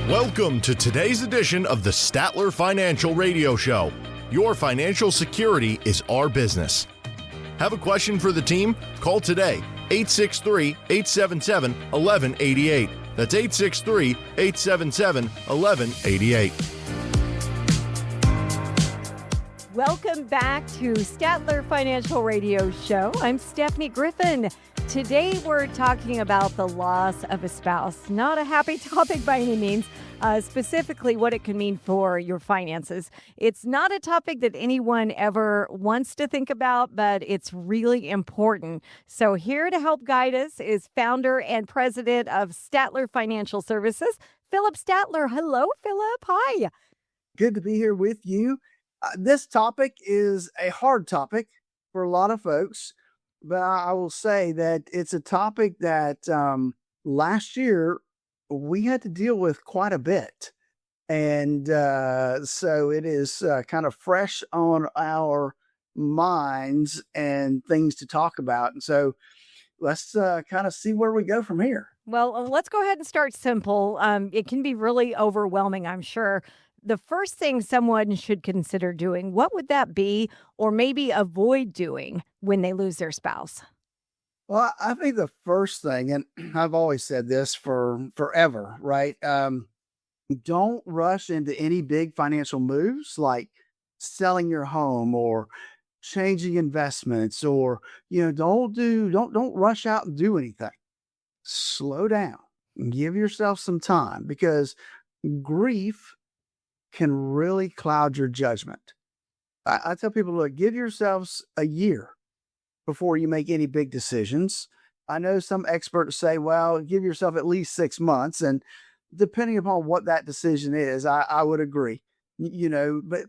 Welcome to today's edition of the Statler Financial Radio Show. Your financial security is our business. Have a question for the team? Call today, 863-877-1188. That's 863-877-1188. Welcome back to Statler Financial Radio Show. I'm Stephanie Griffin. Today we're talking about the loss of a spouse. Not a happy topic by any means, specifically what it can mean for your finances. It's not a topic that anyone ever wants to think about, but it's really important. So here to help guide us is founder and president of Statler Financial Services, Philip Statler. Hello, Philip. Hi. Good to be here with you. This topic is a hard topic for a lot of folks, but I will say that it's a topic that last year we had to deal with quite a bit. And so it is kind of fresh on our minds and things to talk about. And so let's kind of see where we go from here. Well, let's go ahead and start simple. It can be really overwhelming, I'm sure. The first thing someone should consider doing, what would that be, or maybe avoid doing when they lose their spouse? Well, I think the first thing, and I've always said this for forever, right? Don't rush into any big financial moves like selling your home or changing investments, or don't rush out and do anything. Slow down and give yourself some time, because grief can really cloud your judgment. I tell people, look, give yourselves a year before you make any big decisions. I know some experts say, well, give yourself at least 6 months. And depending upon what that decision is, I would agree, but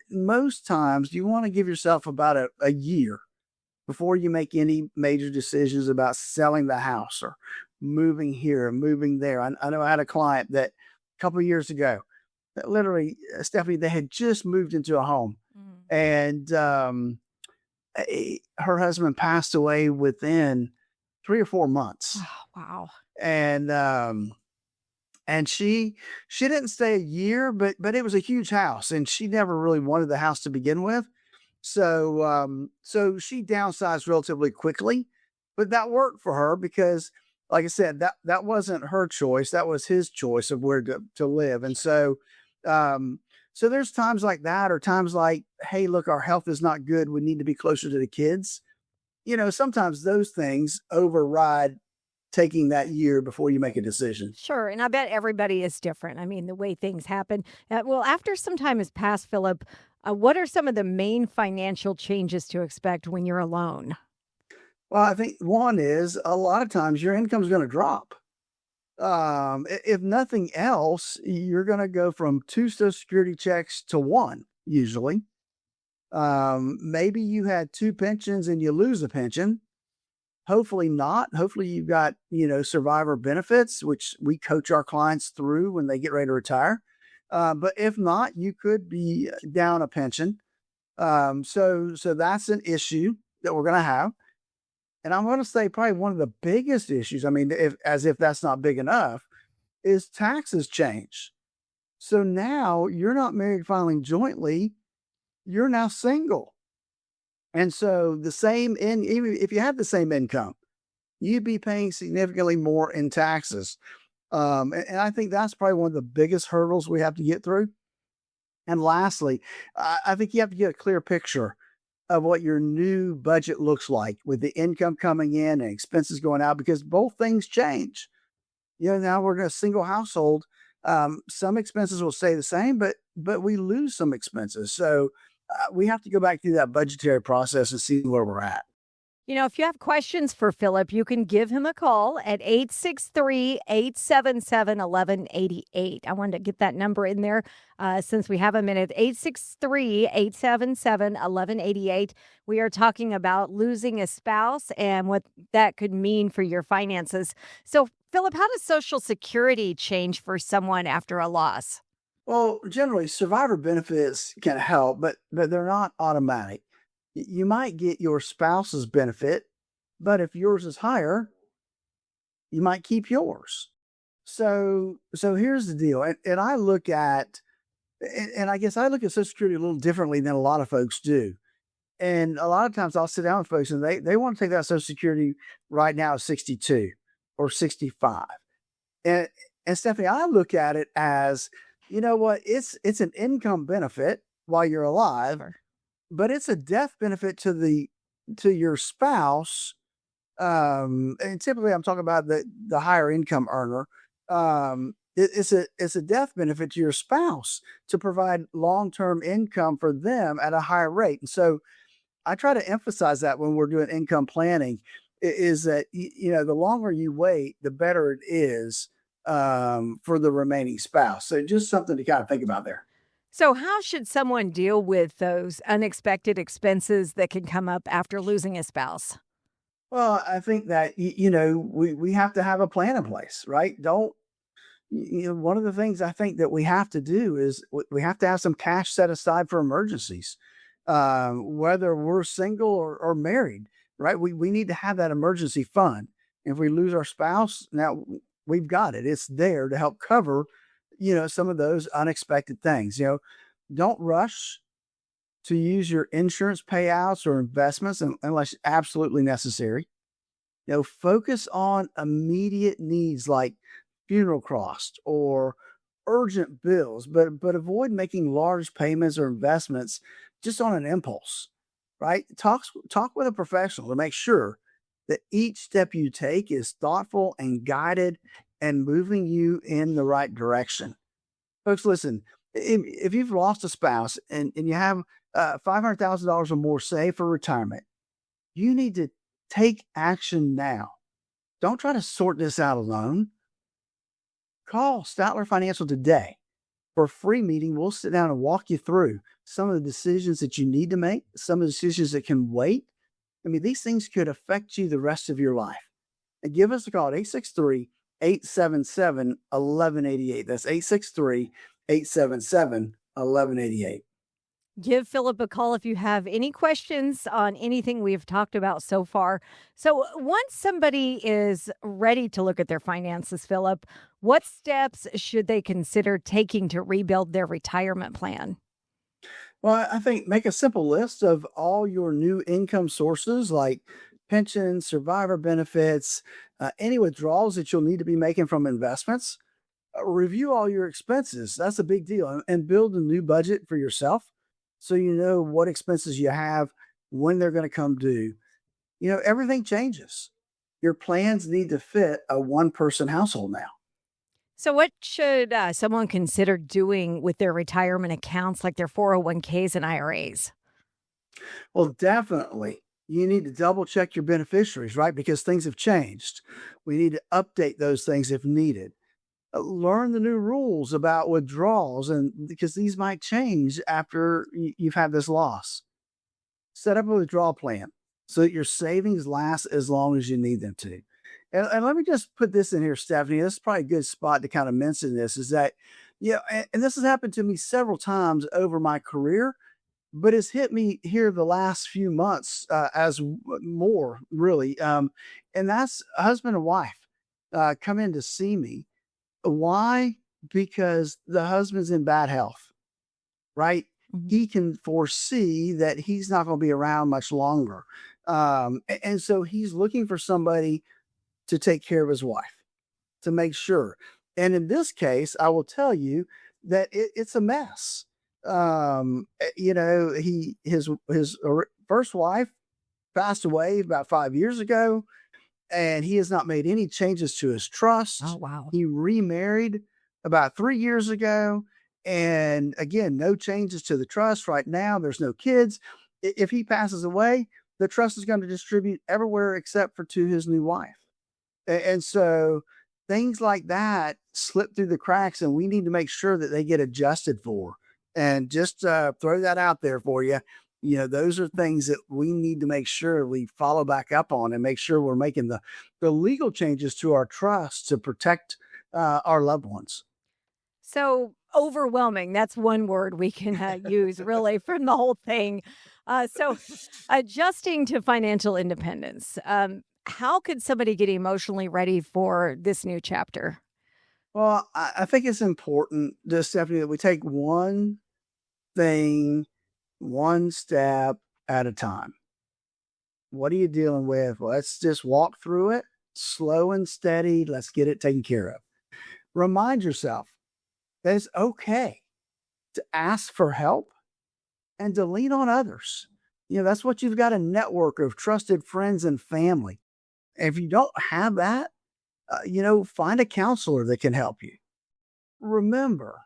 most times you want to give yourself about a year before you make any major decisions about selling the house or moving here, moving there. I know I had a client that a couple of years ago, literally, Stephanie, they had just moved into a home, and her husband passed away within 3 or 4 months. Oh, wow. And she didn't stay a year, but it was a huge house, and she never really wanted the house to begin with. So she downsized relatively quickly, but that worked for her because, like I said, that wasn't her choice. That was his choice of where to live. And so there's times like that, or times like, hey, look, our health is not good. We need to be closer to the kids. Sometimes those things override taking that year before you make a decision. Sure. And I bet everybody is different. I mean, the way things happen. Well, after some time has passed, Philip, what are some of the main financial changes to expect when you're alone? Well, I think one is a lot of times your income is going to drop. If nothing else, you're going to go from 2 Social Security checks to 1, usually. Maybe you had 2 pensions and you lose a pension. Hopefully not. Hopefully you've got, survivor benefits, which we coach our clients through when they get ready to retire. But if not, you could be down a pension. So that's an issue that we're going to have. And I'm going to say probably one of the biggest issues, as if that's not big enough, is taxes change. So now you're not married filing jointly, you're now single. And so even if you have the same income, you'd be paying significantly more in taxes. And I think that's probably one of the biggest hurdles we have to get through. And lastly, I think you have to get a clear picture of what your new budget looks like with the income coming in and expenses going out, because both things change. Now we're in a single household. Some expenses will stay the same, but we lose some expenses. So we have to go back through that budgetary process and see where we're at. If you have questions for Philip, you can give him a call at 863-877-1188. I wanted to get that number in there since we have a minute. 863-877-1188. We are talking about losing a spouse and what that could mean for your finances. So, Philip, how does Social Security change for someone after a loss? Well, generally, survivor benefits can help, but they're not automatic. You might get your spouse's benefit, but if yours is higher, you might keep yours. So here's the deal. And I look at, and I guess I look at Social Security a little differently than a lot of folks do. And a lot of times I'll sit down with folks and they want to take that Social Security right now at 62 or 65. And and Stephanie, I look at it as, you know what, it's an income benefit while you're alive, Sure. but it's a death benefit to your spouse. And typically I'm talking about the higher income earner. It's a death benefit to your spouse to provide long-term income for them at a higher rate. And so I try to emphasize that when we're doing income planning, is that the longer you wait, the better it is for the remaining spouse. So just something to kind of think about there. So, how should someone deal with those unexpected expenses that can come up after losing a spouse? Well, I think that we have to have a plan in place, right? Don't one of the things I think that we have to do is we have to have some cash set aside for emergencies, whether we're single or married, right? We need to have that emergency fund. If we lose our spouse, now we've got it. It's there to help cover, some of those unexpected things. Don't rush to use your insurance payouts or investments unless absolutely necessary. Focus on immediate needs like funeral costs or urgent bills, but avoid making large payments or investments just on an impulse, right? Talk with a professional to make sure that each step you take is thoughtful and guided and moving you in the right direction. Folks, listen, if you've lost a spouse and you have $500,000 or more saved for retirement, you need to take action now. Don't try to sort this out alone. Call Statler Financial today for a free meeting. We'll sit down and walk you through some of the decisions that you need to make, some of the decisions that can wait. I mean, these things could affect you the rest of your life. And give us a call at 863-877-1188. That's 863-877-1188. Give Philip a call if you have any questions on anything we've talked about so far. So, once somebody is ready to look at their finances, Philip, what steps should they consider taking to rebuild their retirement plan? Well, I think make a simple list of all your new income sources like pensions, survivor benefits, any withdrawals that you'll need to be making from investments. Review all your expenses. That's a big deal. And build a new budget for yourself so you know what expenses you have, when they're going to come due. Everything changes. Your plans need to fit a one-person household now. So, what should someone consider doing with their retirement accounts, like their 401ks and IRAs? Well, definitely. You need to double check your beneficiaries, right? Because things have changed. We need to update those things if needed. Learn the new rules about withdrawals, and because these might change after you've had this loss. Set up a withdrawal plan so that your savings last as long as you need them to. And let me just put this in here, Stephanie. This is probably a good spot to kind of mention this is that, and this has happened to me several times over my career, but it's hit me here the last few months more really. And that's a husband and wife come in to see me. Why? Because the husband's in bad health, right? Mhm. He can foresee that he's not going to be around much longer. And so he's looking for somebody to take care of his wife, to make sure. And in this case, I will tell you that it's a mess. His first wife passed away about 5 years ago, and he has not made any changes to his trust. Oh, wow. He remarried about 3 years ago. And again, no changes to the trust right now. There's no kids. If he passes away, the trust is going to distribute everywhere except for to his new wife. And so things like that slip through the cracks, and we need to make sure that they get adjusted for. And just throw that out there for you. Those are things that we need to make sure we follow back up on and make sure we're making the legal changes to our trust to protect our loved ones. So, overwhelming. That's one word we can use really from the whole thing. So, adjusting to financial independence. How could somebody get emotionally ready for this new chapter? Well, I think it's important, just Stephanie, that we take one thing, one step at a time. What are you dealing with? Well, let's just walk through it, slow and steady. Let's get it taken care of. Remind yourself that it's okay to ask for help and to lean on others. That's what you've got, a network of trusted friends and family. If you don't have that, find a counselor that can help you. Remember,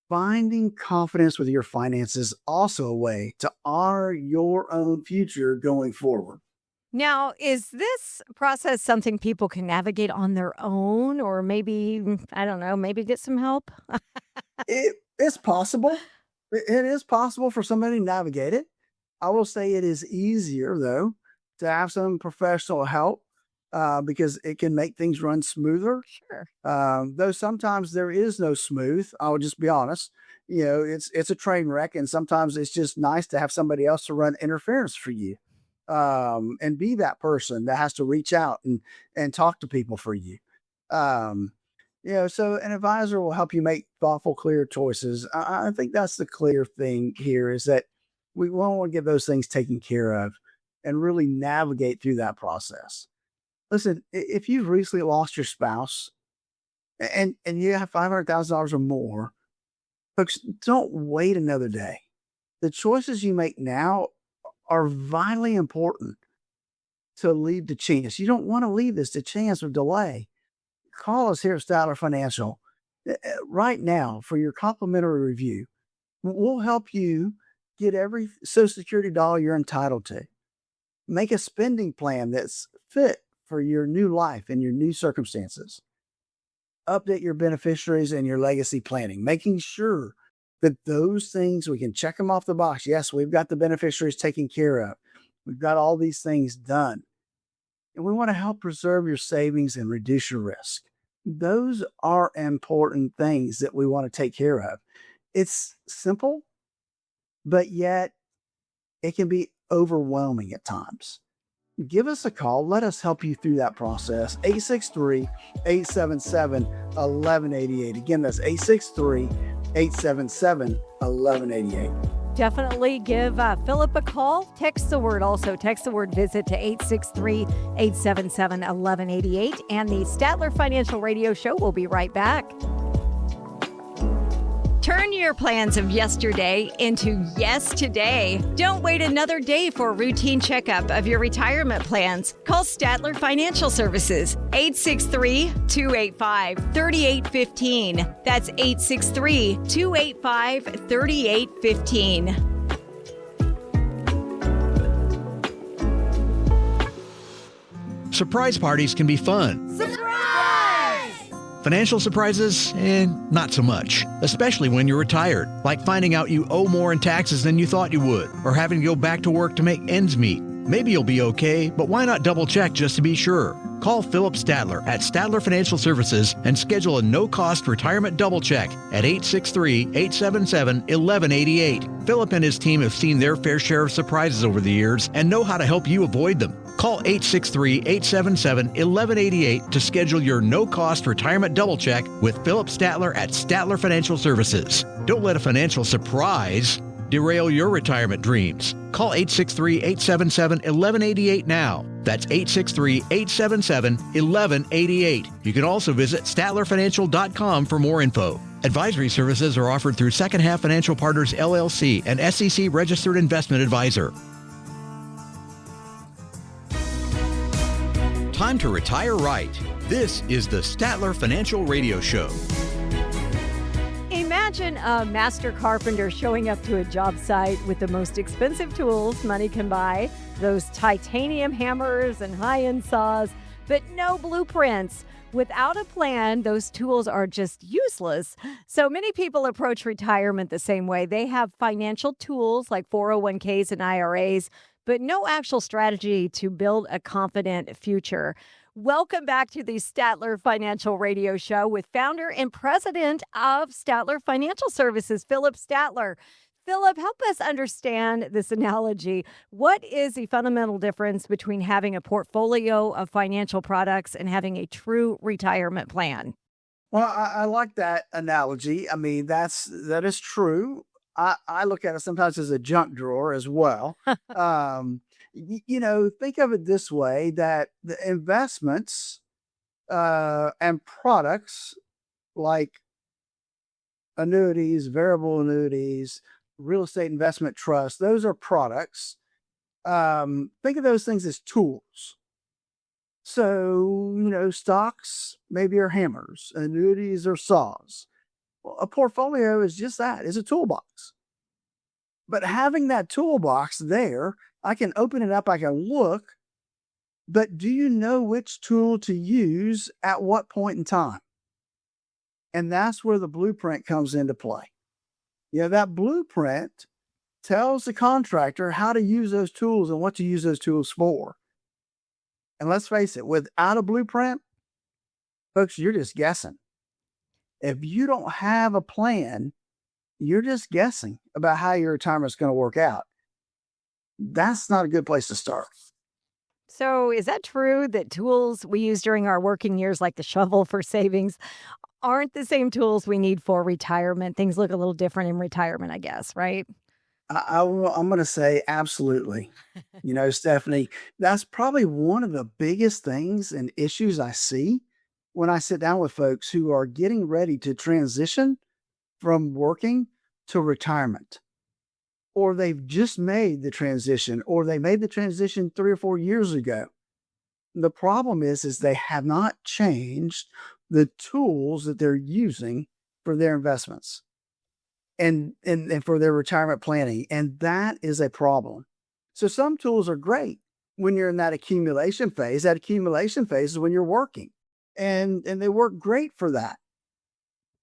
finding confidence with your finances is also a way to honor your own future going forward. Now, is this process something people can navigate on their own, or maybe, I don't know, maybe get some help? It's possible. It is possible for somebody to navigate it. I will say it is easier, though, to have some professional help because it can make things run smoother. Sure. Though sometimes there is no smooth. I'll just be honest. It's a train wreck, and sometimes it's just nice to have somebody else to run interference for you, and be that person that has to reach out and talk to people for you. So an advisor will help you make thoughtful, clear choices. I think that's the clear thing here, is that we want to get those things taken care of and really navigate through that process. Listen, if you've recently lost your spouse and you have $500,000 or more, folks, don't wait another day. The choices you make now are vitally important to leave to chance. You don't want to leave this to chance or delay. Call us here at Statler Financial right now for your complimentary review. We'll help you get every Social Security dollar you're entitled to. Make a spending plan that's fit for your new life and your new circumstances. Update your beneficiaries and your legacy planning, making sure that those things, we can check them off the box. Yes, we've got the beneficiaries taken care of. We've got all these things done. And we want to help preserve your savings and reduce your risk. Those are important things that we want to take care of. It's simple, but yet it can be overwhelming at times. Give us a call. Let us help you through that process. 863-877-1188. Again, that's 863-877-1188. Definitely give Philip a call. Text the word visit to 863-877-1188. And the Statler Financial Radio Show will be right back. Turn your plans of yesterday into yes today. Don't wait another day for a routine checkup of your retirement plans. Call Statler Financial Services, 863-285-3815. That's 863-285-3815. Surprise parties can be fun. Surprise! Financial surprises, not so much, especially when you're retired, like finding out you owe more in taxes than you thought you would, or having to go back to work to make ends meet. Maybe you'll be okay, but why not double check just to be sure? Call Philip Statler at Statler Financial Services and schedule a no-cost retirement double check at 863-877-1188. Philip and his team have seen their fair share of surprises over the years and know how to help you avoid them. Call 863-877-1188 to schedule your no-cost retirement double check with Philip Statler at Statler Financial Services. Don't let a financial surprise derail your retirement dreams. Call 863-877-1188 now. That's 863-877-1188. You can also visit StatlerFinancial.com for more info. Advisory services are offered through Second Half Financial Partners, LLC, an SEC registered investment advisor. Time to retire right. This is the Statler Financial Radio Show. Imagine a master carpenter showing up to a job site with the most expensive tools money can buy, those titanium hammers and high-end saws, but no blueprints. Without a plan, those tools are just useless. So many people approach retirement the same way. They have financial tools like 401ks and IRAs, but no actual strategy to build a confident future. Welcome back to the Statler Financial Radio Show with founder and president of Statler Financial Services, Philip Statler. Philip, help us understand this analogy. What is the fundamental difference between having a portfolio of financial products and having a true retirement plan? Well, I like that analogy. I mean, that is true. I look at it sometimes as a junk drawer as well. Think of it this way: that the investments and products like annuities, variable annuities, real estate investment trusts, those are products. Think of those things as tools. So, stocks maybe are hammers, annuities are saws. Well, a portfolio is just that, is a toolbox. But having that toolbox there, I can open it up, I can look, but do you know which tool to use at what point in time? And that's where the blueprint comes into play. That blueprint tells the contractor how to use those tools and what to use those tools for. And let's face it, without a blueprint, folks, you're just guessing. If you don't have a plan, you're just guessing about how your retirement's going to work out. That's not a good place to start. So is that true that tools we use during our working years, like the shovel for savings, aren't the same tools we need for retirement? Things look a little different in retirement, I guess, right? I'm going to say absolutely. Stephanie, that's probably one of the biggest things and issues I see when I sit down with folks who are getting ready to transition from working to retirement, or they've just made the transition, or they made the transition 3 or 4 years ago. The problem is they have not changed the tools that they're using for their investments and for their retirement planning. And that is a problem. So some tools are great when you're in that accumulation phase. That accumulation phase is when you're working, and they work great for that.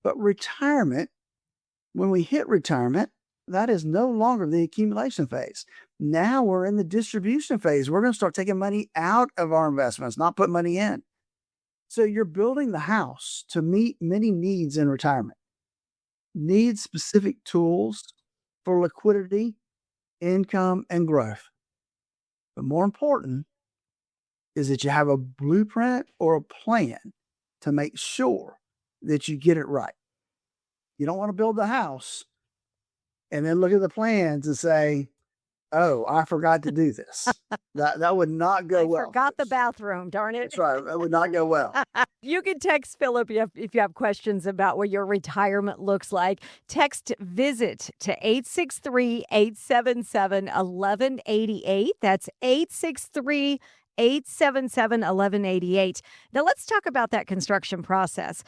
But retirement, when we hit retirement, that is no longer the accumulation phase. Now we're in the distribution phase. We're going to start taking money out of our investments, not put money in. So you're building the house to meet many needs in retirement. Need specific tools for liquidity, income, and growth. But more important is that you have a blueprint or a plan to make sure that you get it right. You don't want to build the house and then look at the plans and say, oh, I forgot to do this. That would not go well. I forgot the bathroom, darn it. That's right. That would not go well. You can text Philip if you have questions about what your retirement looks like. Text VISIT to 863-877-1188. That's 863-877-1188. Now let's talk about that construction process.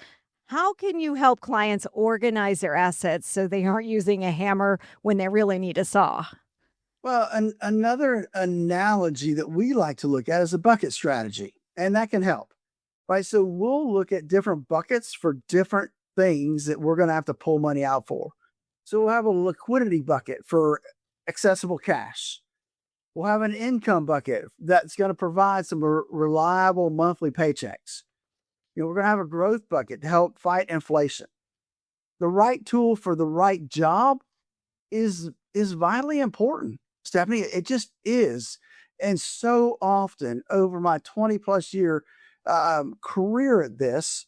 How can you help clients organize their assets so they aren't using a hammer when they really need a saw? Well, another analogy that we like to look at is a bucket strategy, and that can help, right? So we'll look at different buckets for different things that we're going to have to pull money out for. So we'll have a liquidity bucket for accessible cash. We'll have an income bucket that's going to provide some reliable monthly paychecks. We're going to have a growth bucket to help fight inflation. The right tool for the right job is vitally important, Stephanie. It just is. And so often over my 20 plus year career at this,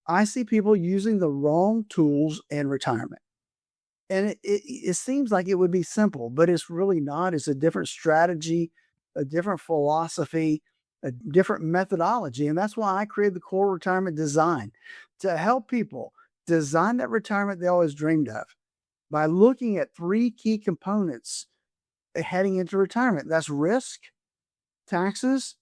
I see people using the wrong tools in retirement. And it seems like it would be simple, but it's really not. It's a different strategy, a different philosophy, a different methodology. And that's why I created the Core Retirement Design, to help people design that retirement they always dreamed of by looking at 3 key components heading into retirement. That's risk, taxes,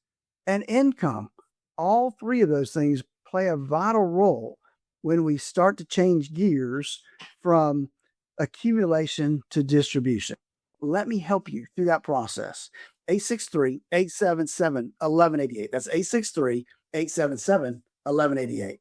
and income. All 3 of those things play a vital role when we start to change gears from accumulation to distribution. Let me help you through that process. 863-877-1188. That's 863-877-1188.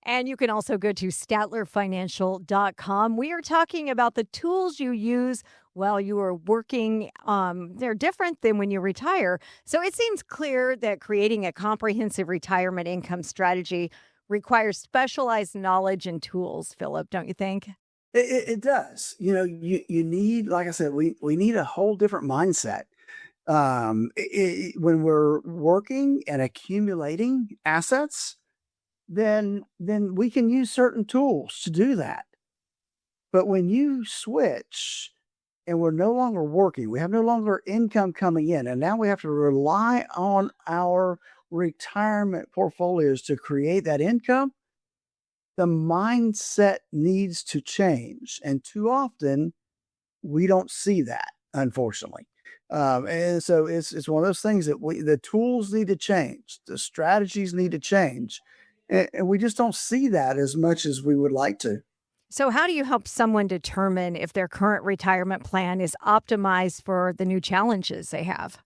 And you can also go to statlerfinancial.com. We are talking about the tools you use while you are working. They're different than when you retire. So it seems clear that creating a comprehensive retirement income strategy requires specialized knowledge and tools, Philip, don't you think? It does. You need, like I said, we need a whole different mindset. When we're working and accumulating assets, then we can use certain tools to do that. But when you switch and we're no longer working, we have no longer income coming in, and now we have to rely on our retirement portfolios to create that income, the mindset needs to change. And too often, we don't see that, unfortunately. And so it's one of those things that the tools need to change, the strategies need to change, and we just don't see that as much as we would like to. So, how do you help someone determine if their current retirement plan is optimized for the new challenges they have?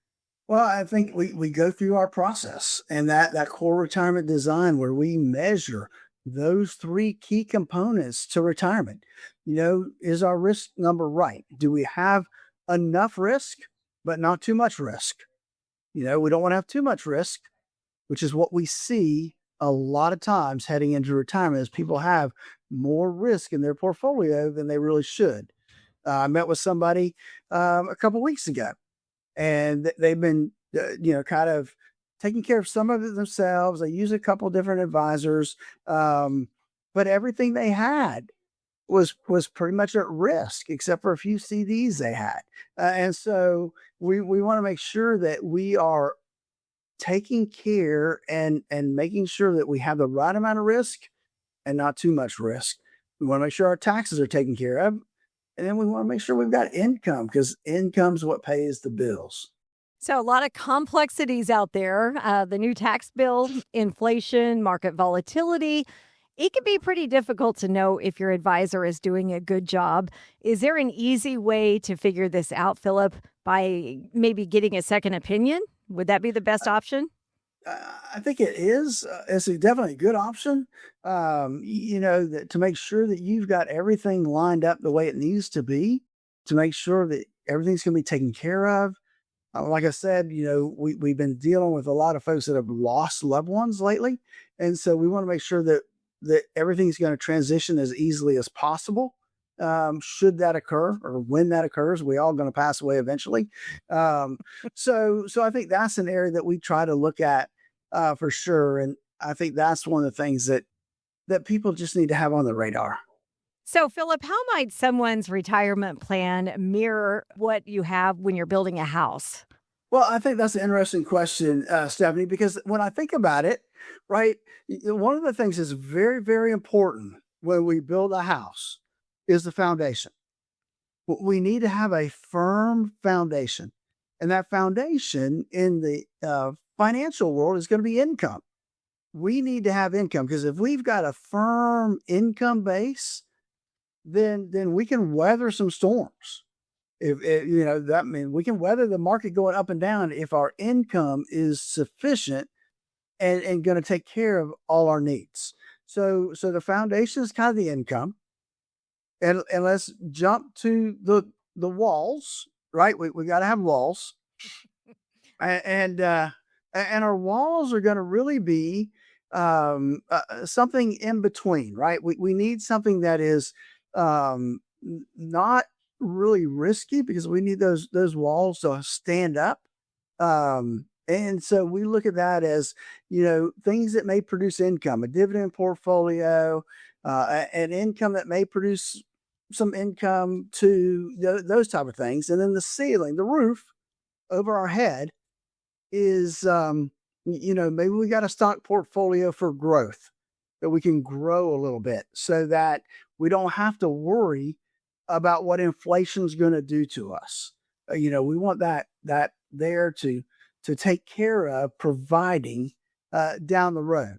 Well, I think we go through our process and that core retirement design where we measure those three key components to retirement. Is our risk number right? Do we have enough risk, but not too much risk? We don't want to have too much risk, which is what we see a lot of times heading into retirement, is people have more risk in their portfolio than they really should. I met with somebody a couple weeks ago, and they've been, kind of taking care of some of it themselves. They use a couple different advisors, but everything they had was pretty much at risk, except for a few CDs they had. And so we want to make sure that we are taking care and making sure that we have the right amount of risk and not too much risk. We want to make sure our taxes are taken care of. And then we want to make sure we've got income, because income's what pays the bills. So, a lot of complexities out there. The new tax bill, inflation, market volatility. It can be pretty difficult to know if your advisor is doing a good job. Is there an easy way to figure this out, Philip, by maybe getting a second opinion? Would that be the best option? I think it is. It's definitely a good option. To make sure that you've got everything lined up the way it needs to be, to make sure that everything's going to be taken care of. Like I said, we've been dealing with a lot of folks that have lost loved ones lately. And so we want to make sure that everything's going to transition as easily as possible. Should that occur, or when that occurs, we all going to pass away eventually. So I think that's an area that we try to look at for sure. And I think that's one of the things that people just need to have on the radar. So, Philip, how might someone's retirement plan mirror what you have when you're building a house? Well, I think that's an interesting question, Stephanie, because when I think about it, right, one of the things that's very, very important when we build a house is the foundation. We need to have a firm foundation. And that foundation in the financial world is going to be income. We need to have income, because if we've got a firm income base, then we can weather some storms. That means we can weather the market going up and down if our income is sufficient and going to take care of all our needs. So the foundation is kind of the income. And let's jump to the walls, right? We got to have walls, and our walls are going to really be something in between, right? We need something that is not really risky, because we need those walls to stand up. And so we look at that as, things that may produce income, a dividend portfolio, an income that may produce some income to those type of things. And then the ceiling, the roof over our head is, maybe we got a stock portfolio for growth, that we can grow a little bit so that we don't have to worry about what inflation is going to do to us. We want that there to take care of providing down the road.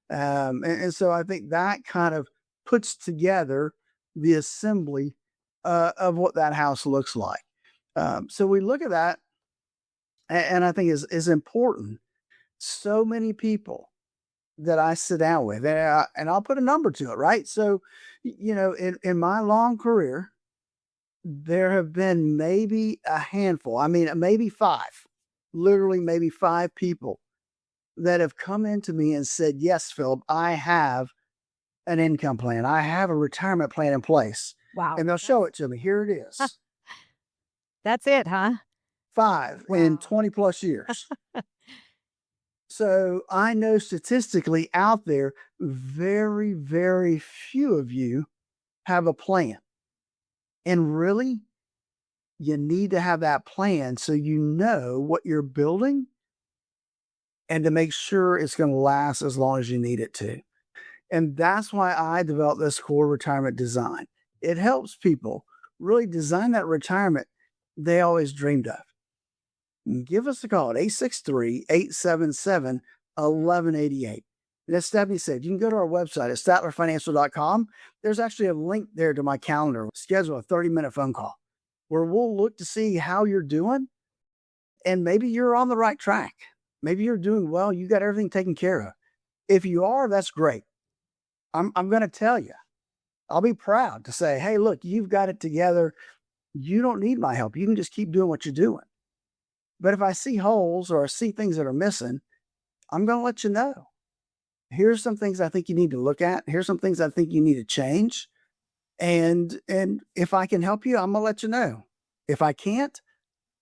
And so I think that kind of puts together the assembly of what that house looks like. So we look at that, and I think is important. So many people that I sit down with, and I'll put a number to it, right? So, in my long career, there have been maybe a handful, maybe five, literally maybe five people that have come into me and said, yes, Philip, I have an income plan. I have a retirement plan in place. Wow. And they'll show it to me. Here it is. That's it, huh? Five in 20 plus years. So I know statistically out there, very, very few of you have a plan. And really, you need to have that plan so you know what you're building and to make sure it's going to last as long as you need it to. And that's why I developed this core retirement design. It helps people really design that retirement they always dreamed of. Give us a call at 863-877-1188. And as Stephanie said, you can go to our website at statlerfinancial.com. There's actually a link there to my calendar. Schedule a 30-minute phone call where we'll look to see how you're doing. And maybe you're on the right track. Maybe you're doing well. You got everything taken care of. If you are, that's great. I'm going to tell you, I'll be proud to say, hey, look, you've got it together. You don't need my help. You can just keep doing what you're doing. But if I see holes or I see things that are missing, I'm going to let you know. Here's some things I think you need to look at. Here's some things I think you need to change. And if I can help you, I'm going to let you know. If I can't,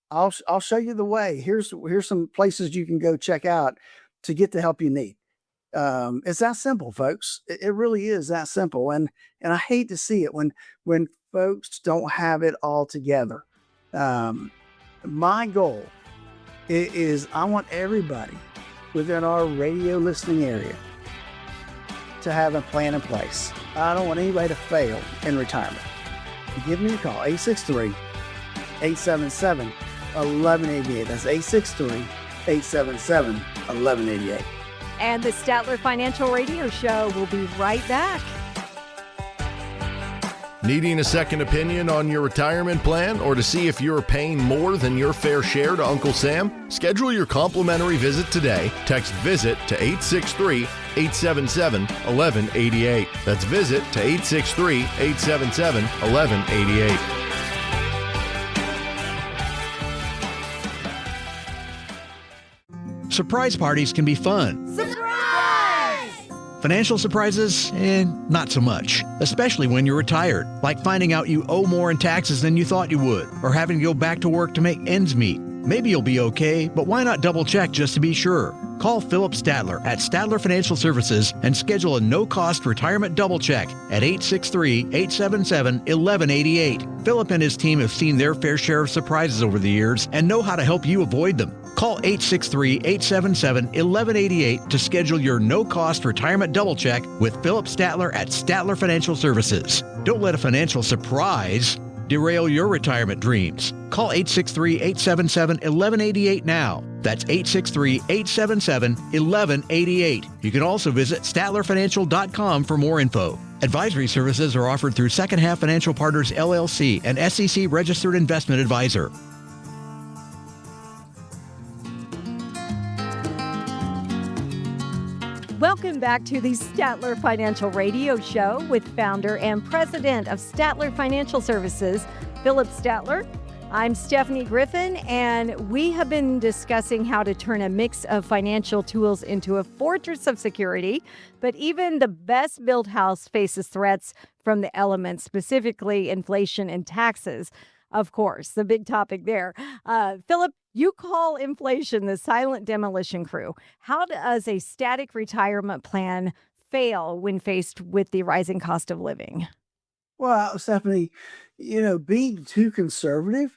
I'll show you the way. Here's some places you can go check out to get the help you need. It's that simple, folks. It really is that simple. And I hate to see it when folks don't have it all together. My goal is I want everybody within our radio listening area to have a plan in place. I don't want anybody to fail in retirement. Give me a call, 863-877-1188. That's 863-877-1188. And the Statler Financial Radio Show will be right back. Needing a second opinion on your retirement plan or to see if you're paying more than your fair share to Uncle Sam? Schedule your complimentary visit today. Text VISIT to 863-877-1188. That's VISIT to 863-877-1188. Surprise parties can be fun. Financial surprises, not so much, especially when you're retired, like finding out you owe more in taxes than you thought you would, or having to go back to work to make ends meet. Maybe you'll be okay, but why not double check just to be sure? Call Philip Statler at Statler Financial Services and schedule a no-cost retirement double check at 863-877-1188. Philip and his team have seen their fair share of surprises over the years and know how to help you avoid them. Call 863-877-1188 to schedule your no-cost retirement double check with Philip Statler at Statler Financial Services. Don't let a financial surprise derail your retirement dreams. Call 863-877-1188 now. That's 863-877-1188. You can also visit statlerfinancial.com for more info. Advisory services are offered through Second Half Financial Partners, LLC, an SEC registered investment advisor. Welcome back to the Statler Financial Radio Show with founder and president of Statler Financial Services, Philip Statler. I'm Stephanie Griffin, and we have been discussing how to turn a mix of financial tools into a fortress of security. But even the best built house faces threats from the elements, specifically inflation and taxes. Of course, the big topic there. Philip, you call inflation the silent demolition crew. How does a static retirement plan fail when faced with the rising cost of living? Well, Stephanie, being too conservative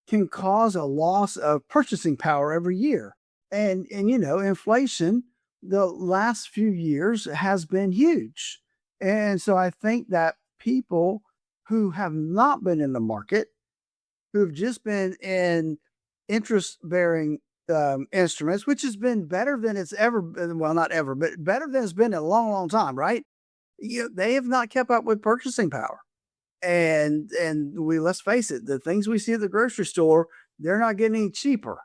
can cause a loss of purchasing power every year. And inflation, the last few years has been huge. And so I think that people who have not been in the market, who've just been in interest-bearing instruments, which has been better than it's ever been, well, not ever, but better than it's been in a long, long time, right? They have not kept up with purchasing power. And let's face it, the things we see at the grocery store, they're not getting any cheaper.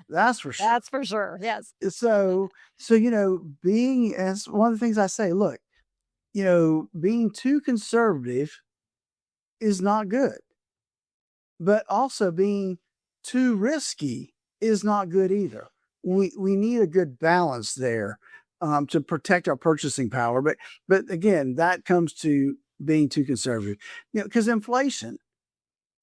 That's for sure. That's for sure. Yes. So, being, as one of the things I say, look, being too conservative is not good, but also being too risky is not good either. We need a good balance there to protect our purchasing power. But again, that comes to being too conservative, because inflation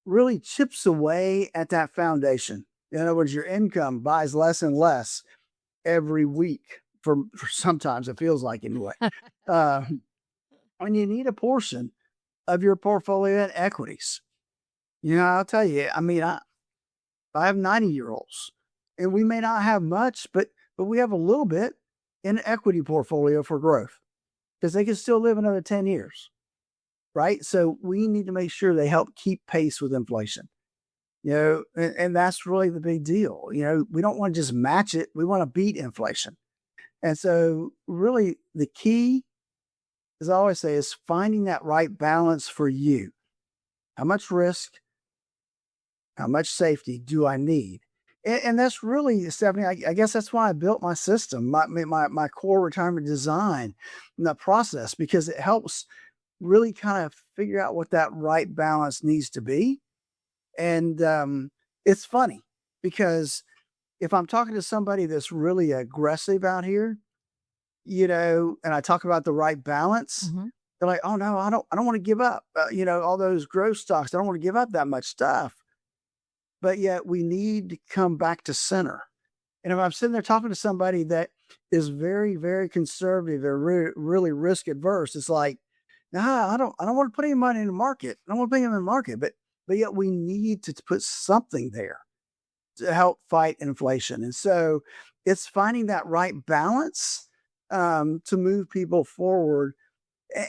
really chips away at that foundation. In other words, your income buys less and less every week for sometimes it feels like anyway. uh, and you need a portion of your portfolio in equities. I'll tell you, I mean, I have 90-year-olds and we may not have much, but we have a little bit in an equity portfolio for growth because they can still live another 10 years. Right. So we need to make sure they help keep pace with inflation, and that's really the big deal. We don't want to just match it. We want to beat inflation. And so really the key, as I always say, is finding that right balance for you. How much risk, how much safety do I need? And that's really, Stephanie, I guess that's why I built my system, my core retirement design and that process, because it helps really kind of figure out what that right balance needs to be. And it's funny because if I'm talking to somebody that's really aggressive out here, and I talk about the right balance, they're like, oh no, I don't want to give up, all those growth stocks. I don't want to give up that much stuff. But yet we need to come back to center. And if I'm sitting there talking to somebody that is very, very conservative or really risk adverse, it's like, nah, I don't want to put any money in the market. I don't want to put them in the market, but yet we need to put something there to help fight inflation. And so it's finding that right balance to move people forward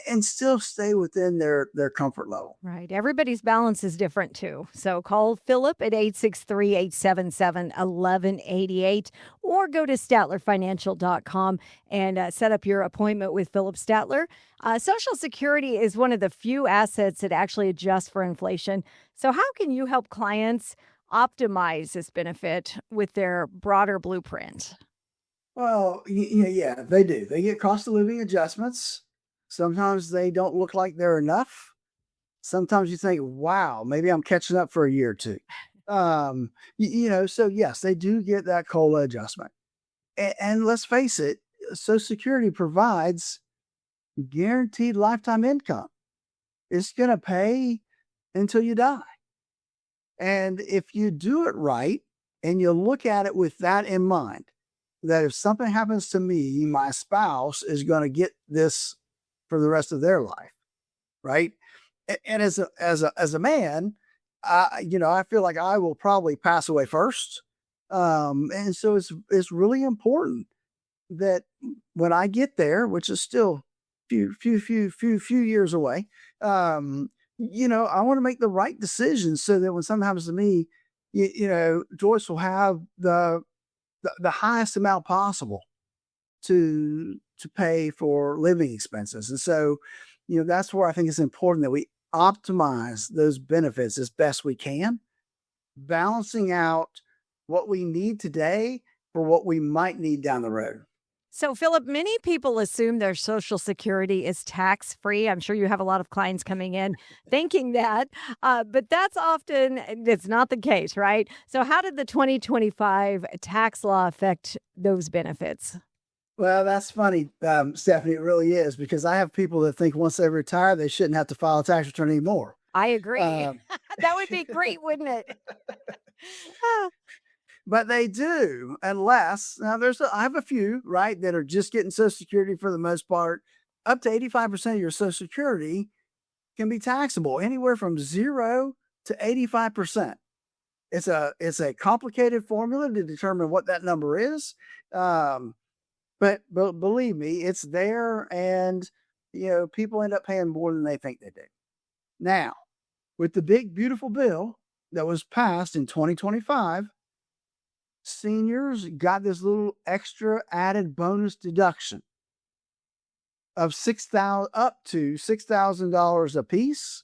and still stay within their comfort level. Right. Everybody's balance is different too. So call Philip at 863-877-1188 or go to statlerfinancial.com and set up your appointment with Philip Statler. Social Security is one of the few assets that actually adjusts for inflation. So how can you help clients optimize this benefit with their broader blueprint? Well, yeah, they do. They get cost of living adjustments. Sometimes they don't look like they're enough. Sometimes you think, wow, maybe I'm catching up for a year or two. So yes, they do get that COLA adjustment. And let's face it, Social Security provides guaranteed lifetime income. It's going to pay until you die. And if you do it right and you look at it with that in mind, that if something happens to me, my spouse is going to get this for the rest of their life, right? And as a man, I feel like I will probably pass away first, and so it's really important that when I get there, which is still few years away, I want to make the right decision so that when something happens to me, Joyce will have the highest amount possible to pay for living expenses. And so, that's where I think it's important that we optimize those benefits as best we can, balancing out what we need today for what we might need down the road. So, Philip, many people assume their Social Security is tax-free. I'm sure you have a lot of clients coming in thinking that, but it's not the case, right? So how did the 2025 tax law affect those benefits? Well, that's funny, Stephanie, it really is, because I have people that think once they retire, they shouldn't have to file a tax return anymore. I agree. That would be great, wouldn't it? But they do, unless, now I have a few, right, that are just getting Social Security for the most part. Up to 85% of your Social Security can be taxable, anywhere from 0 to 85%. It's a complicated formula to determine what that number is. But believe me, it's there, and people end up paying more than they think they do. Now, with the big beautiful bill that was passed in 2025, seniors got this little extra added bonus deduction of up to $6,000 a piece.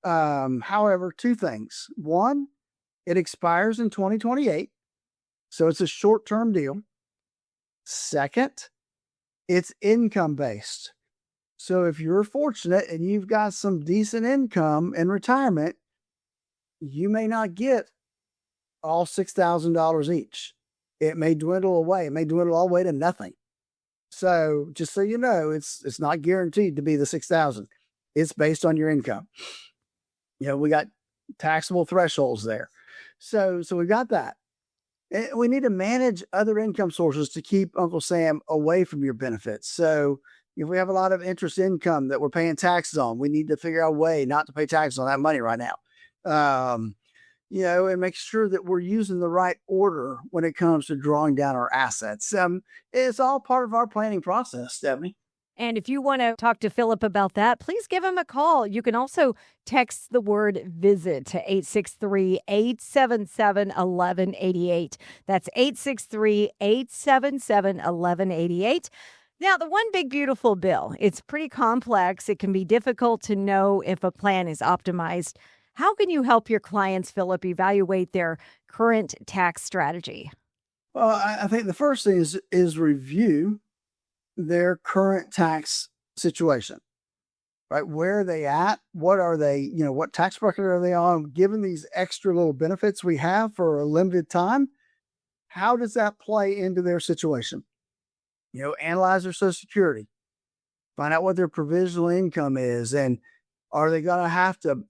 However, two things. One, it expires in 2028, so it's a short-term deal. Second, it's income-based. So if you're fortunate and you've got some decent income in retirement, you may not get all $6,000 each. It may dwindle away. It may dwindle all the way to nothing. So just so you know, it's not guaranteed to be the $6,000. It's based on your income. We got taxable thresholds there. So we got that. We need to manage other income sources to keep Uncle Sam away from your benefits. So if we have a lot of interest income that we're paying taxes on, we need to figure out a way not to pay taxes on that money right now. And make sure that we're using the right order when it comes to drawing down our assets. It's all part of our planning process, Stephanie. And if you want to talk to Philip about that, please give him a call. You can also text the word visit to 863-877-1188. That's 863-877-1188. Now, the one big beautiful bill, it's pretty complex. It can be difficult to know if a plan is optimized. How can you help your clients, Philip, evaluate their current tax strategy? Well, I think the first thing is review their current tax situation, right? Where are they at? What are they, what tax bracket are they on? Given these extra little benefits we have for a limited time, how does that play into their situation? Analyze their Social Security, find out what their provisional income is, and are they going to have to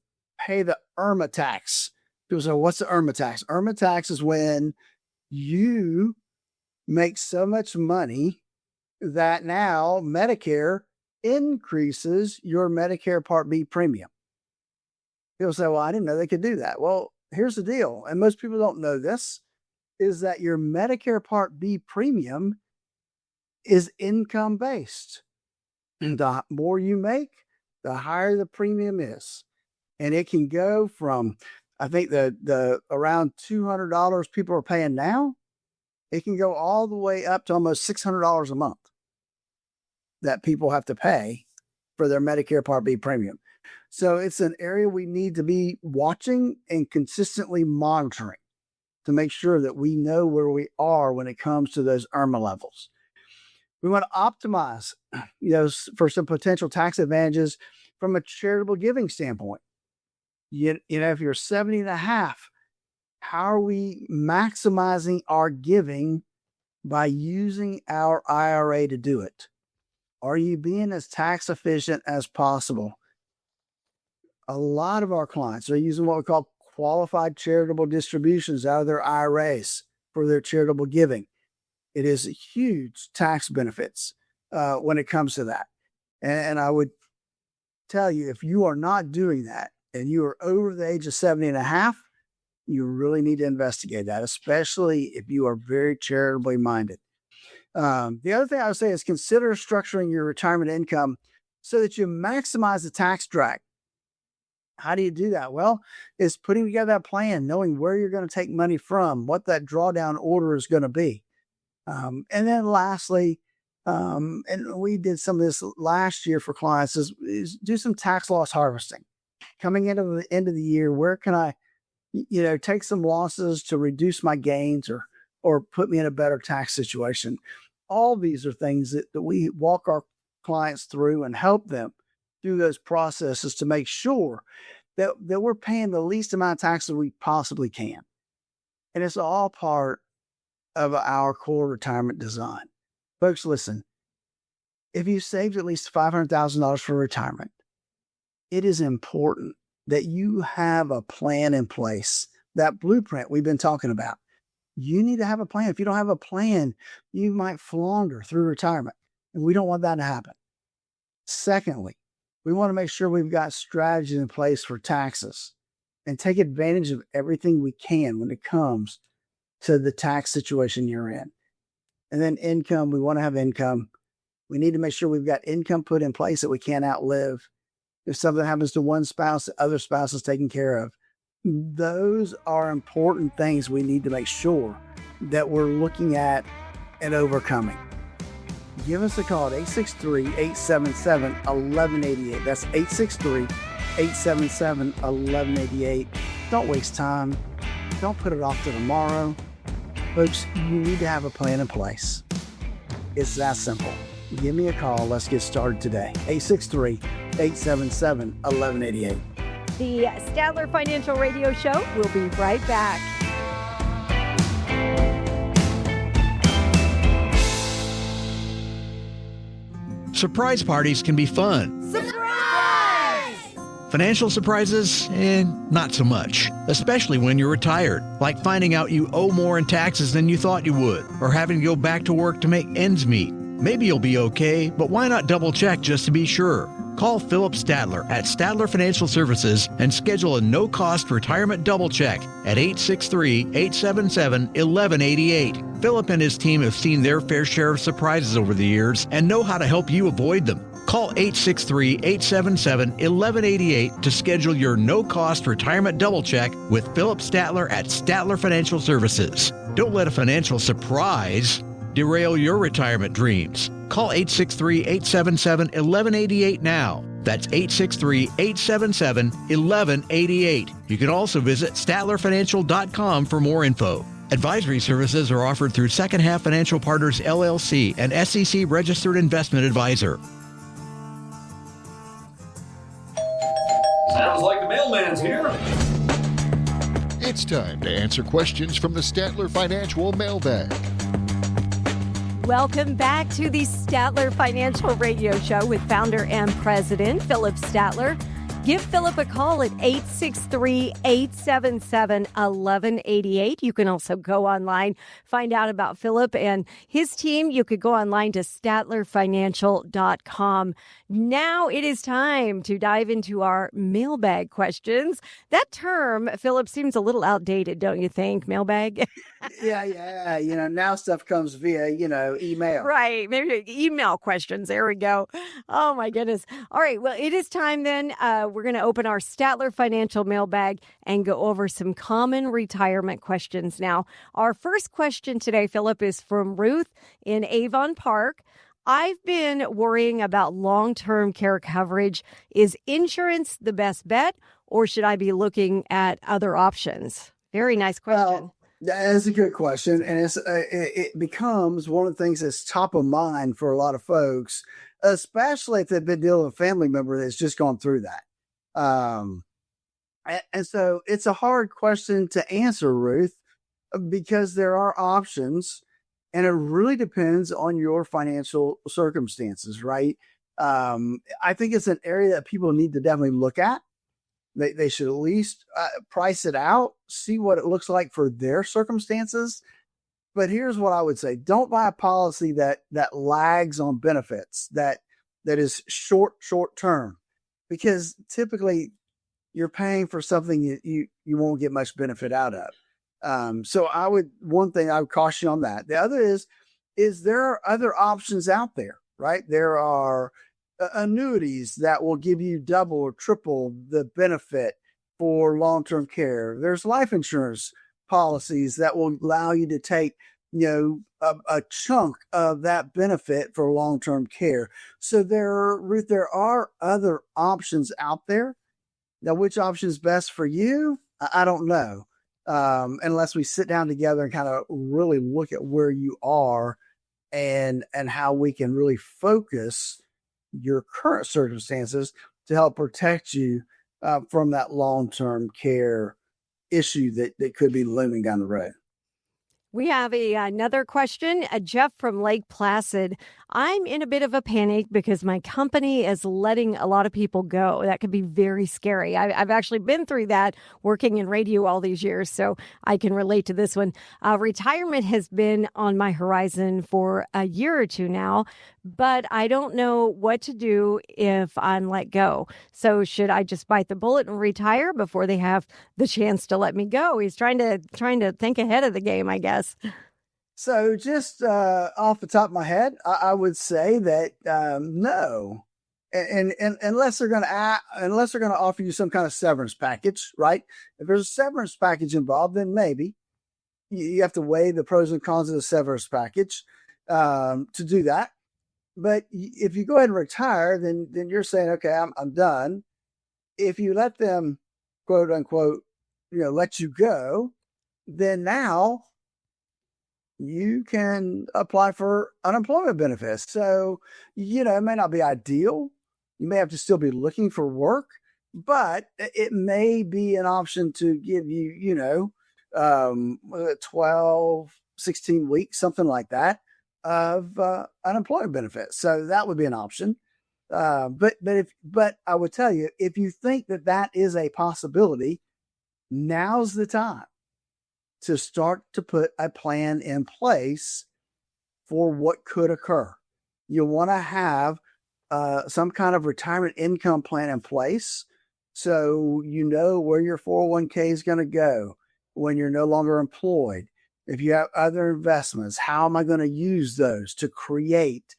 pay the IRMA tax? People say, what's the IRMA tax? IRMA tax is when you make so much money that now Medicare increases your Medicare Part B premium. People say, well, I didn't know they could do that. Well, here's the deal, and most people don't know this, is that your Medicare Part B premium is income-based. And the more you make, the higher the premium is. And it can go from, I think the around $200 people are paying now, it can go all the way up to almost $600 a month that people have to pay for their Medicare Part B premium. So it's an area we need to be watching and consistently monitoring to make sure that we know where we are when it comes to those IRMA levels. We want to optimize, for some potential tax advantages from a charitable giving standpoint. If you're 70 and a half, how are we maximizing our giving by using our IRA to do it? Are you being as tax efficient as possible? A lot of our clients are using what we call qualified charitable distributions out of their IRAs for their charitable giving. It is huge tax benefits when it comes to that. And I would tell you, if you are not doing that and you are over the age of 70 and a half, you really need to investigate that, especially if you are very charitably minded. The other thing I would say is consider structuring your retirement income so that you maximize the tax drag. How do you do that? Well, it's putting together that plan, knowing where you're going to take money from, what that drawdown order is going to be. And then lastly, and we did some of this last year for clients, is do some tax loss harvesting. Coming into the end of the year, where can I, take some losses to reduce my gains or put me in a better tax situation? All these are things that we walk our clients through and help them through those processes to make sure that we're paying the least amount of taxes we possibly can. And it's all part of our core retirement design. Folks, listen, if you saved at least $500,000 for retirement, it is important that you have a plan in place, that blueprint we've been talking about. You need to have a plan. If you don't have a plan, you might flounder through retirement, and we don't want that to happen. Secondly, we want to make sure we've got strategies in place for taxes and take advantage of everything we can when it comes to the tax situation you're in. And then income, we want to have income. We need to make sure we've got income put in place that we can't outlive. If something happens to one spouse, the other spouse is taken care of. Those are important things we need to make sure that we're looking at and overcoming. Give us a call at 863-877-1188. That's 863-877-1188. Don't waste time. Don't put it off to tomorrow. Folks, you need to have a plan in place. It's that simple. Give me a call. Let's get started today. 863-877-1188. The Statler Financial Radio Show will be right back. Surprise parties can be fun. Surprise! Financial surprises? Not so much. Especially when you're retired, like finding out you owe more in taxes than you thought you would, or having to go back to work to make ends meet. Maybe you'll be okay, but why not double check just to be sure? Call Philip Statler at Statler Financial Services and schedule a no-cost retirement double check at 863-877-1188. Philip and his team have seen their fair share of surprises over the years and know how to help you avoid them. Call 863-877-1188 to schedule your no-cost retirement double check with Philip Statler at Statler Financial Services. Don't let a financial surprise derail your retirement dreams. Call 863-877-1188 now. That's 863-877-1188. You can also visit StatlerFinancial.com for more info. Advisory services are offered through Second Half Financial Partners, LLC, an SEC registered investment advisor. Sounds like the mailman's here. It's time to answer questions from the Statler Financial Mailbag. Welcome back to the Statler Financial Radio Show with founder and president Philip Statler. Give Philip a call at 863-877-1188. You can also go online, find out about Philip and his team. You could go online to statlerfinancial.com. Now it is time to dive into our mailbag questions. That term, Philip, seems a little outdated, don't you think? Mailbag? Yeah. Now stuff comes via, email. Right. Maybe email questions. There we go. Oh, my goodness. All right. Well, it is time then. We're going to open our Statler Financial mailbag and go over some common retirement questions. Now, our first question today, Philip, is from Ruth in Avon Park. I've been worrying about long-term care coverage. Is insurance the best bet, or should I be looking at other options? Very nice question. Well, that's a good question. And it becomes one of the things that's top of mind for a lot of folks, especially if they've been dealing with a family member that's just gone through that. And so it's a hard question to answer, Ruth, because there are options. And it really depends on your financial circumstances, right? I think it's an area that people need to definitely look at. They should at least price it out, see what it looks like for their circumstances. But here's what I would say. Don't buy a policy that lags on benefits, that is short term, because typically you're paying for something you won't get much benefit out of. So one thing I would caution on that. The other is there are other options out there, right? There are annuities that will give you double or triple the benefit for long-term care. There's life insurance policies that will allow you to take, a chunk of that benefit for long-term care. So Ruth, there are other options out there. Now, which option is best for you? I don't know. Unless we sit down together and kind of really look at where you are and how we can really focus your current circumstances to help protect you from that long-term care issue that could be looming down the road. We have another question. Jeff from Lake Placid. I'm in a bit of a panic because my company is letting a lot of people go. That could be very scary. I've actually been through that working in radio all these years, so I can relate to this one. Retirement has been on my horizon for a year or two now, but I don't know what to do if I'm let go. So should I just bite the bullet and retire before they have the chance to let me go? He's trying to think ahead of the game, I guess. So just off the top of my head, I would say that no, and unless they're going to offer you some kind of severance package, right? If there's a severance package involved, then maybe you have to weigh the pros and cons of the severance package to do that. But if you go ahead and retire, then you're saying, okay, I'm done. If you let them, quote unquote, let you go, then now you can apply for unemployment benefits. So, it may not be ideal. You may have to still be looking for work, but it may be an option to give you, 12, 16 weeks, something like that, of unemployment benefits. So that would be an option. But I would tell you, if you think that that is a possibility, now's the time to start to put a plan in place for what could occur. You want to have some kind of retirement income plan in place, so you know where your 401k is going to go when you're no longer employed. If you have other investments, how am I going to use those to create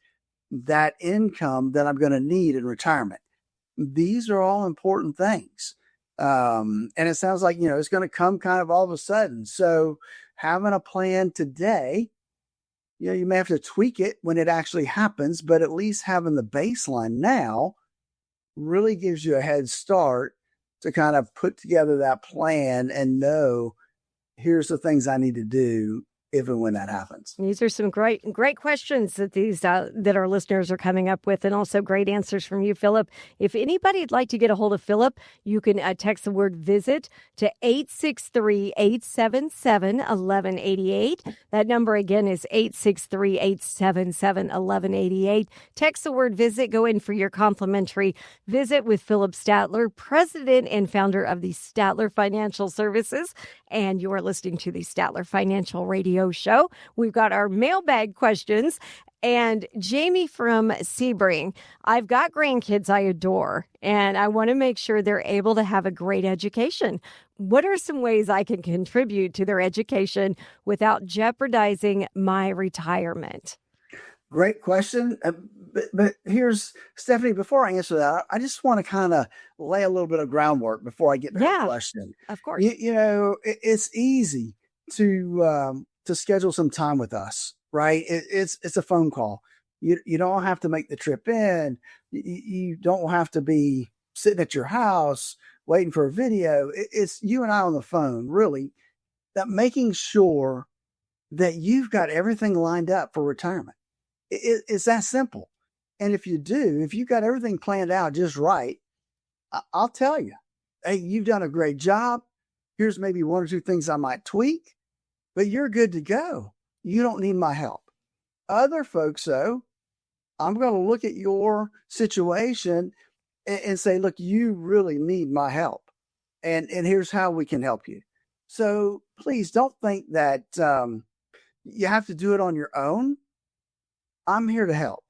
that income that I'm going to need in retirement? These are all important things. And it sounds like, it's going to come kind of all of a sudden. So having a plan today, you may have to tweak it when it actually happens, but at least having the baseline now really gives you a head start to kind of put together that plan and know, here's the things I need to do if and when that happens. These are some great questions that our listeners are coming up with, and also great answers from you, Philip. If anybody'd like to get a hold of Philip, you can text the word visit to 863-877-1188. That number again is 863-877-1188. Text the word visit. Go in for your complimentary visit with Philip Statler, president and founder of the Statler Financial Services. And you are listening to the Statler Financial Radio Show. We've got our mailbag questions. And Jamie from Sebring, I've got grandkids I adore, and I want to make sure they're able to have a great education. What are some ways I can contribute to their education without jeopardizing my retirement? Great question. But here's, Stephanie, before I answer that, I just want to kind of lay a little bit of groundwork before I get to the question. Of course. It's easy to schedule some time with us, right? It's a phone call. You don't have to make the trip in. You don't have to be sitting at your house waiting for a video. It's you and I on the phone, really, that making sure that you've got everything lined up for retirement. It's that simple. And if you've got everything planned out just right, I'll tell you, hey, you've done a great job. Here's maybe one or two things I might tweak, but you're good to go. You don't need my help. Other folks, though, I'm going to look at your situation and say, look, you really need my help. And here's how we can help you. So please don't think that you have to do it on your own. I'm here to help.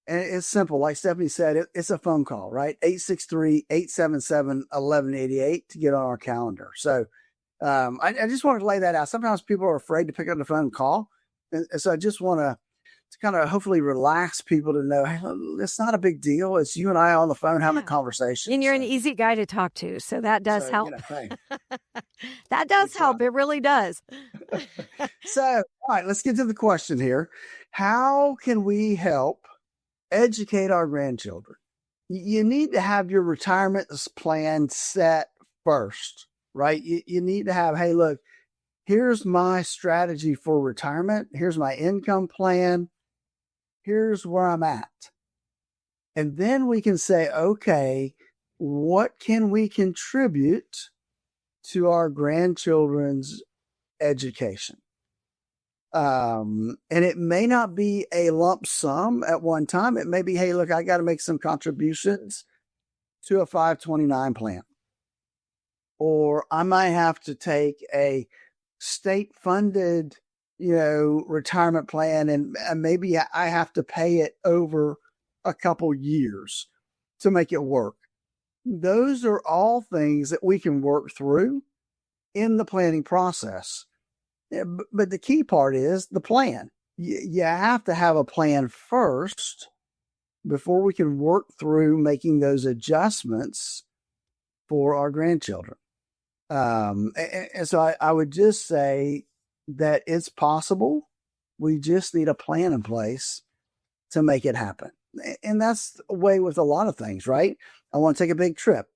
And it's simple. Like Stephanie said, it's a phone call, right? 863-877-1188 to get on our calendar. So I just wanted to lay that out. Sometimes people are afraid to pick up the phone and call. And so I just want to kind of hopefully relax people to know, hey, it's not a big deal. It's you and I on the phone having a conversation. And you're an easy guy to talk to. So that does help. That does help. It really does. So, all right, let's get to the question here. How can we help educate our grandchildren? You need to have your retirement plan set first, right? You need to have, hey, look, here's my strategy for retirement. Here's my income plan. Here's where I'm at. And then we can say, okay, what can we contribute to our grandchildren's education? And it may not be a lump sum at one time. It may be, hey, look, I got to make some contributions to a 529 plan. Or I might have to take a state funded, retirement plan, and maybe I have to pay it over a couple years to make it work. Those are all things that we can work through in the planning process. But the key part is the plan. You have to have a plan first before we can work through making those adjustments for our grandchildren. And so I would just say that it's possible. We just need a plan in place to make it happen. And that's the way with a lot of things, right? I want to take a big trip.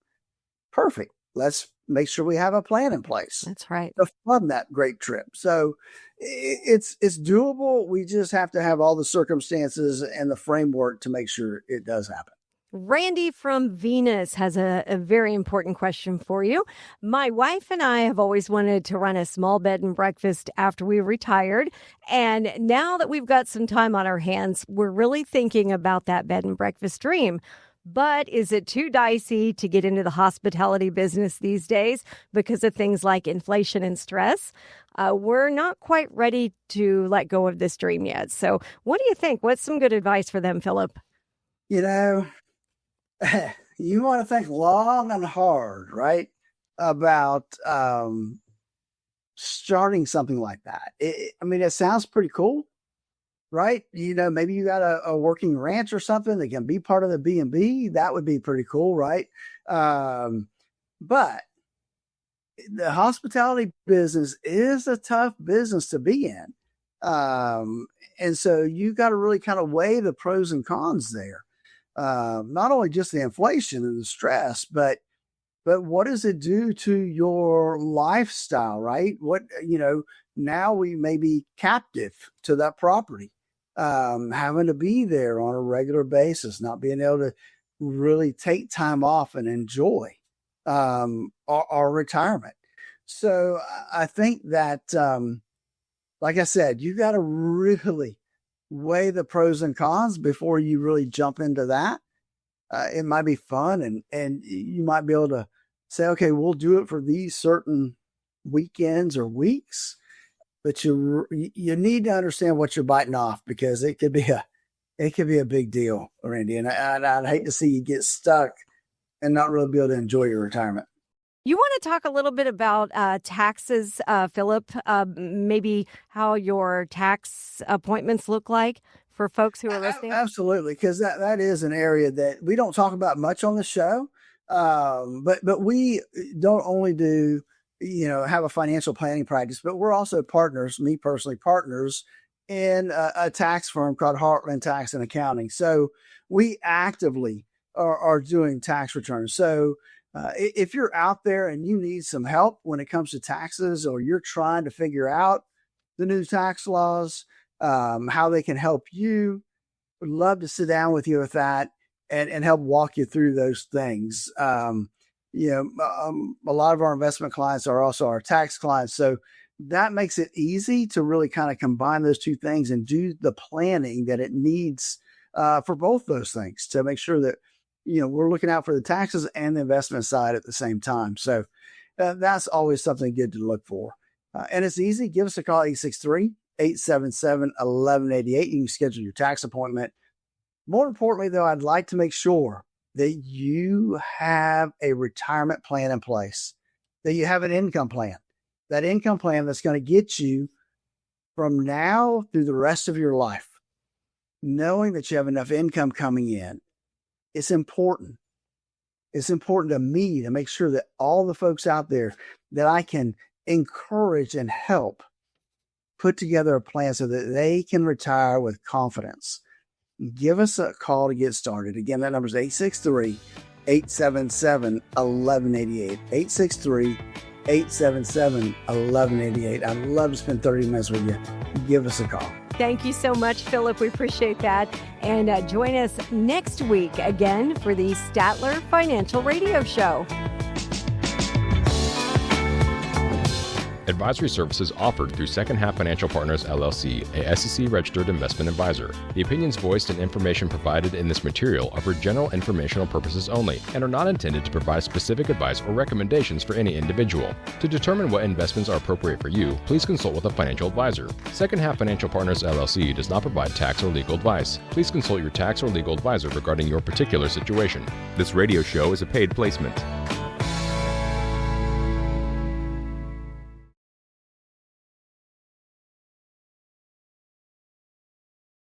Perfect. Let's make sure we have a plan in place. That's right. To fund that great trip. So it's doable. We just have to have all the circumstances and the framework to make sure it does happen. Randy from Venus has a very important question for you. My wife and I have always wanted to run a small bed and breakfast after we retired. And now that we've got some time on our hands, we're really thinking about that bed and breakfast dream. But is it too dicey to get into the hospitality business these days because of things like inflation and stress? We're not quite ready to let go of this dream yet. So what do you think? What's some good advice for them, Philip? You want to think long and hard, right, about starting something like that. It sounds pretty cool, right? Maybe you got a working ranch or something that can be part of the B&B. That would be pretty cool, right? But the hospitality business is a tough business to be in. And so you got to really kind of weigh the pros and cons there. Not only just the inflation and the stress, but what does it do to your lifestyle, right? Now we may be captive to that property, having to be there on a regular basis, not being able to really take time off and enjoy our retirement. So I think that, like I said, you got to really weigh the pros and cons before you really jump into that. It might be fun and you might be able to say, okay, we'll do it for these certain weekends or weeks, but you need to understand what you're biting off, because it could be a big deal, Randy. And I'd hate to see you get stuck and not really be able to enjoy your retirement. You want to talk a little bit about taxes, Philip, maybe how your tax appointments look like for folks who are listening? Absolutely, because that is an area that we don't talk about much on the show. But we don't only do, have a financial planning practice, but we're also partners, me personally, partners in a tax firm called Heartland Tax and Accounting. So we actively are doing tax returns. So if you're out there and you need some help when it comes to taxes, or you're trying to figure out the new tax laws, how they can help you, would love to sit down with you with that and help walk you through those things. A lot of our investment clients are also our tax clients. So that makes it easy to really kind of combine those two things and do the planning that it needs for both those things, to make sure that we're looking out for the taxes and the investment side at the same time. So that's always something good to look for. And it's easy. Give us a call, 863-877-1188. You can schedule your tax appointment. More importantly, though, I'd like to make sure that you have a retirement plan in place, that you have an income plan, that income plan that's going to get you from now through the rest of your life, knowing that you have enough income coming in. It's important. It's important to me to make sure that all the folks out there that I can encourage and help put together a plan so that they can retire with confidence. Give us a call to get started. Again, that number is 863-877-1188. 863-877-1188. I'd love to spend 30 minutes with you. Give us a call. Thank you so much, Philip. We appreciate that. And join us next week again for the Statler Financial Radio Show. Advisory services offered through Second Half Financial Partners, LLC, a SEC-registered investment advisor. The opinions voiced and information provided in this material are for general informational purposes only and are not intended to provide specific advice or recommendations for any individual. To determine what investments are appropriate for you, please consult with a financial advisor. Second Half Financial Partners, LLC does not provide tax or legal advice. Please consult your tax or legal advisor regarding your particular situation. This radio show is a paid placement.